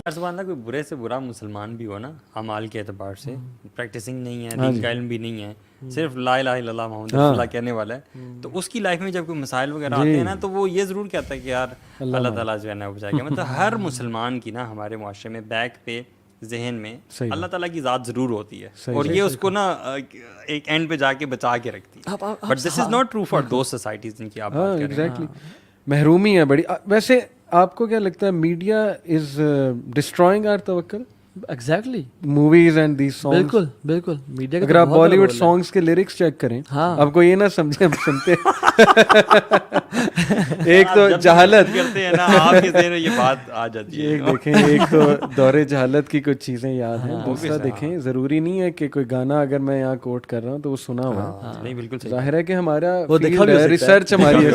سبحان اللہ، کوئی برے سے برا مسلمان بھی ہو نا اعمال کے اعتبار سے، پریکٹسنگ نہیں ہے، دین کا علم بھی نہیں ہے، صرف لا الہ الا اللہ محمد رسول اللہ کہنے والا ہے، تو اس کی لائف میں جب کوئی مسائل وغیرہ آتے ہیں نا تو وہ یہ ضرور کہتا ہے کہ یار اللہ تعالیٰ جو ہے نا بچا کے، مطلب ہر مسلمان کی نا ہمارے معاشرے میں بیک پہ ذہن میں اللہ تعالیٰ کی ذات ضرور ہوتی ہے، اور یہ اس کو نا ایک اینڈ پہ جا کے بچا کے رکھتی ہے. But this is not true for those societies جن کی آپ بات کر رہے ہیں. محرومی ہے بڑی. ویسے آپ کو کیا لگتا ہے میڈیا از ڈسٹرائنگ آور توکل؟ Exactly movies and these songs. بالکل بالکل. میڈیا اگر آپ بالی ووڈ سانگس کے لیرکس چیک کریں، آپ کو یہ نہ سمجھیں ہم سنتے ایک تو جہالت کرتے ہیں نا، آپ کے ذہن میں یہ بات آ جاتی ہے. ایک دیکھیں، ایک تو دور جہالت کی کچھ چیزیں یاد ہیں، دوسرا دیکھیں ضروری نہیں ہے کہ کوئی گانا اگر میں یہاں کوٹ کر رہا ہوں تو وہ سنا ہوا ہے. نہیں بالکل ظاہر ہے کہ ہمارا ریسرچ ہماری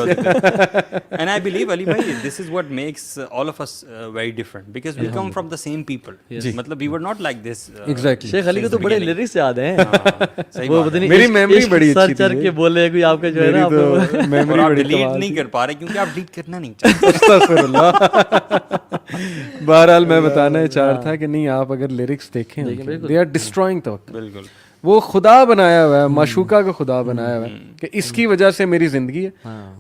and I believe Ali bhai, this is what makes all of us very different because we come from the same people. matlab we were not like this. Exactly. شیخ علی کو تو بڑے لیرکس یاد ہیں. وہ پتہ نہیں میری میموری بڑی اچھی سر کے بولے کوئی آپ کا جو ہے نا میموری بڑی ڈیلیٹ نہیں کر پا رہے کیونکہ آپ ڈیلیٹ کرنا نہیں چاہتے. استغفر اللہ. بہرحال میں بتانا چاہ رہا تھا کہ نہیں، آپ اگر لیرکس دیکھیں دے آر ڈسٹرائنگ توکل. بالکل وہ خدا بنایا ہوا ہے، معشوقہ کو خدا بنایا ہوا ہے کہ اس کی وجہ سے میری زندگی ہے.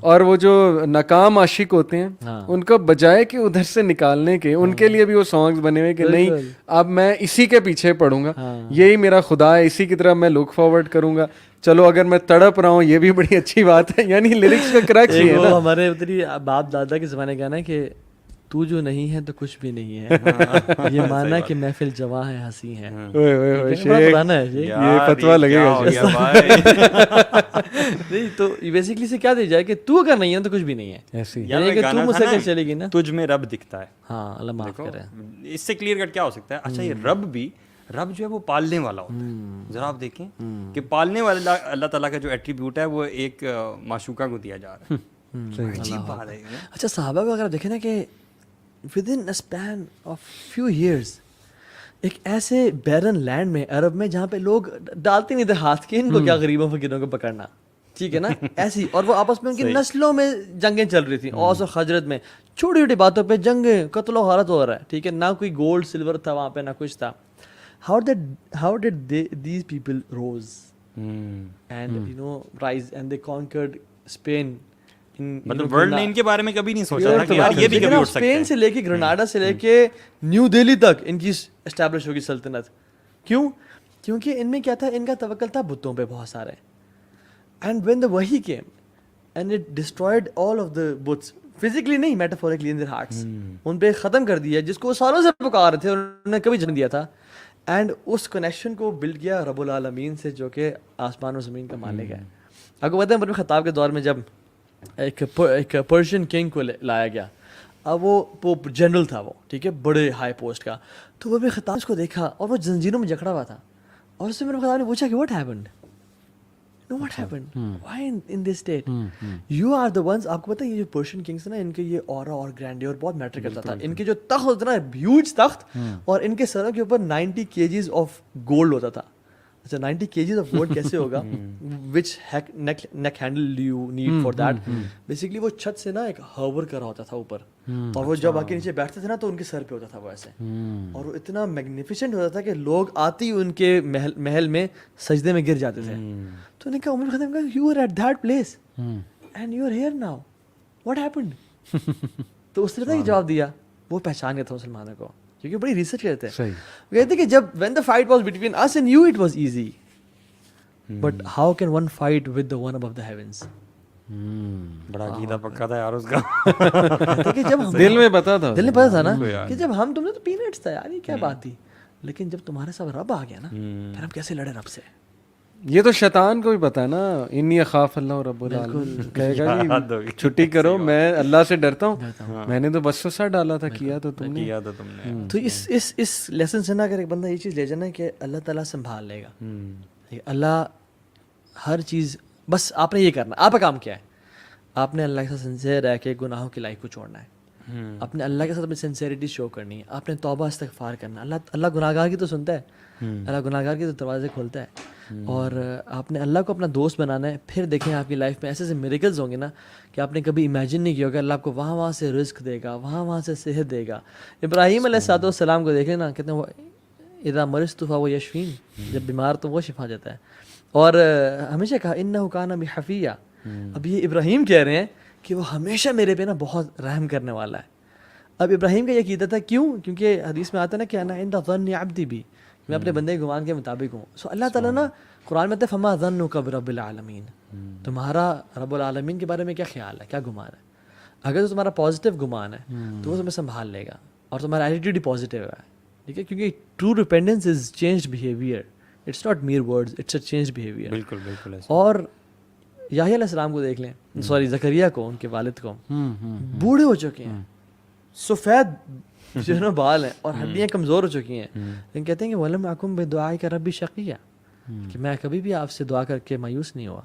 اور وہ جو ناکام عاشق ہوتے ہیں ان کو بجائے کہ ادھر سے نکالنے کے، ان کے لیے بھی وہ سانگز بنے ہوئے کہ نہیں اب میں اسی کے پیچھے پڑوں گا، یہی میرا خدا ہے، اسی کی طرح میں لک فارورڈ کروں گا. چلو اگر میں تڑپ رہا ہوں یہ بھی بڑی اچھی بات ہے. یعنی لیرکس کا کریکٹ ہے نا. ہمارے اتنی باپ دادا کے زمانے کا نا کہ تو جو نہیں ہے تو کچھ بھی نہیں ہے، یہ مانا کہ محفل جواں ہے ہنسی ہے. یہ فتویٰ لگے گا نہیں تو بیسکلی سے کیا دی جائے کہ تو اگر نہیں ہے تو کچھ بھی نہیں ہے. ایسی کہ تو مجھ سے چلے گی نا، تجھ میں رب دکھتا ہے. ہاں اللہ معاف کرے. اس سے کلیئر کٹ کیا ہو سکتا ہے؟ اچھا یہ رب جو ہے وہ پالنے والا ہوتا ہے. ذرا آپ دیکھیں کہ پالنے والا اللہ تعالیٰ کا جو ایٹریبیوٹ ہے وہ ایک معشوقہ کو دیا جا رہا ہے. عجیب بات ہے. اچھا صحابہ کو اگر آپ دیکھیں نا کہ with in a span of few years ایک ایسے بیرن لینڈ میں عرب میں جہاں پہ لوگ ڈالتے نہیں تھے ہاتھ کے، ان کو کیا غریبوں فقیروں کو پکڑنا، ٹھیک ہے نا ایسی. اور وہ آپس میں ان کی نسلوں میں جنگیں چل رہی تھیں، اوس و خزرج میں چھوٹی چھوٹی باتوں پہ جنگیں، قتل و غارت ہو رہا ہے، ٹھیک ہے. نہ کوئی گولڈ سلور تھا وہاں پہ، نہ کچھ تھا. how did these people rose and you know rise and they conquered Spain. مطلب ورلڈ نے ان کے بارے میں کبھی نہیں سوچا تھا کہ یار یہ بھی کبھی اٹھ سکتے ہیں. اسپین سے لے کے گرناڈا سے لے کے نیو دہلی تک ان کی اسٹیبلش ہوگی سلطنت. کیوں؟ کیونکہ ان میں کیا تھا، ان کا توکل تھا بتوں پہ بہت سارے. اینڈ وین دا وحی came and it destroyed all of the بتس، فزیکلی نہیں، میٹافورکلی ان دیئر ہارٹس. ان پہ ختم کر دیا جس کو وہ سالوں سے پکار رہے تھے، انہوں نے کبھی جن دیا تھا. اینڈ اس کنیکشن کو بلڈ کیا رب العالمین سے جو کہ آسمان و زمین کا مالک ہے. آپ کو پتہ ہے عمر خطاب کے دور میں جب ایک پرشین کنگ کو لایا گیا، اب وہ جنرل تھا، وہ ٹھیک ہے بڑے ہائی پوسٹ کا، تو وہ بھی خطاب اس کو دیکھا اور وہ زنجیروں میں جکڑا ہوا تھا. اور اس سے میرے خطاب نے پوچھا کہ what happened, what happened, why in this state, you are the ones. آپ کو پتہ ہے یہ جو پرشین کنگس نا، ان کے یہ اورا اور گرینڈیور بہت میٹر کرتا تھا. ان کے جو تخت ہوتا نا، ہیوج تخت، اور ان کے سروں کے اوپر 90 kgs آف گولڈ ہوتا تھا. اچھا 90 kgs آف گولڈ کیسے ہوگا؟ Which neck handle you need for that. Basically وہ چھت سے نا ایک ہاور کر رہا ہوتا تھا اوپر، اور وہ جب آ کے نیچے بیٹھتے تھے نا تو ان کے سر پہ ہوتا تھا وہ ایسے، اور وہ اتنا میگنیفیسنٹ ہوتا تھا کہ لوگ آتے ہی ان کے محل میں سجدے میں گر جاتے تھے. تو انہوں نے کہا عمر خطاب کہا you are at that place and you are here now, what happened? تو اس طرح ہی جواب دیا. وہ پہچان گیا تھا مسلمانوں کو، کیونکہ بڑی ریسرچ کرتے ہیں. وہ کہتے کہ جب when the fight was between us and you it was easy, but how can one fight with the one above the heavens? بڑا عقیدہ پکا تھا یار اس کا. کہ جب دل میں پتا تھا نا کہ جب ہم تم نے تو پینٹس تھا یار، یہ کیا بات تھی، لیکن جب تمہارے ساتھ رب آ گیا نا پھر ہم کیسے لڑے رب سے. یہ تو شیطان کو بھی پتا ہے نا، انی اخاف اللہ رب العالمین، کہے گا کہ چھٹی کرو، میں اللہ سے ڈرتا ہوں، میں نے تو وسوسہ ڈالا تھا، کیا تو تم نے. تو اس لیسن سے نا اگر ایک بندہ یہ چیز لے جانا کہ اللہ تعالیٰ سنبھال لے گا، اللہ ہر چیز، بس آپ نے یہ کرنا. آپ کا کام کیا ہے؟ آپ نے اللہ کے ساتھ سنسیئر رہ کے گناہوں کی لائف کو چھوڑنا ہے، اپنے اللہ کے ساتھ اپنی سنسیئرٹی شو کرنی ہے، آپ نے توبہ استغفار کرنا. اللہ گناہگار کی تو سنتا ہے، اللہ گناہگار کی تو دروازے کھولتا ہے. اور آپ نے اللہ کو اپنا دوست بنانا ہے. پھر دیکھیں آپ کی لائف میں ایسے ایسے میریکلز ہوں گے نا کہ آپ نے کبھی امیجن نہیں کیا ہوگا. اللہ آپ کو وہاں سے رزق دے گا, وہاں سے صحت دے گا. ابراہیم علیہ السلام کو دیکھ لیں نا, کہتے ہیں اذا مرضت فهو یشفین, جب بیمار تو وہ شفا دیتا ہے. اور ہمیشہ کہا انہ کان بی حفیہ. اب یہ ابراہیم کہہ رہے ہیں کہ وہ ہمیشہ میرے پہ نا بہت رحم کرنے والا ہے. اب ابراہیم کا یہ عقیدہ تھا, کیوں؟ کیونکہ حدیث میں آتا ہے نا کہ انا عند ظن عبدی بی, میں اپنے بندے کے گمان کے مطابق ہوں. سو اللہ تعالیٰ نا قرآن میں کہتا ہے فما ظنک برب العالمین, تمہارا رب العالمین کے بارے میں کیا خیال ہے, کیا گمان ہے. اگر تو تمہارا پازیٹیو گمان ہے تو وہ تمہیں سنبھال لے گا, اور تمہارا ایٹیٹیوڈ ہی پازیٹیو ہے. ٹھیک ہے, کیونکہ true repentance is changed behaviour, it's not mere words, it's a changed behaviour. بالکل بالکل. اور یحییٰ علیہ السلام کو دیکھ لیں, سوری زکریا کو, ان کے والد کو, بوڑھے ہو چکے ہیں, سفید جو ہے نا بال ہیں, اور ہڈیاں کمزور ہو چکی ہیں, لیکن کہتے ہیں کہ وَلَمْ أَكُنْ بِدُعَائِكَ رَبِّ شَقِيًّا, کہ میں کبھی بھی آپ سے دعا کر کے مایوس نہیں ہوا,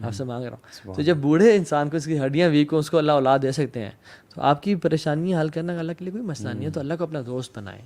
آپ سے مانگ رہا ہوں. تو جب بوڑھے انسان کو اس کی ہڈیاں ویک ہوں, اس کو اللہ اولاد دے سکتے ہیں, تو آپ کی پریشانیاں حل کرنا اللہ کے لیے کوئی مسئلہ نہیں ہے. تو اللہ کو اپنا دوست بنائیں.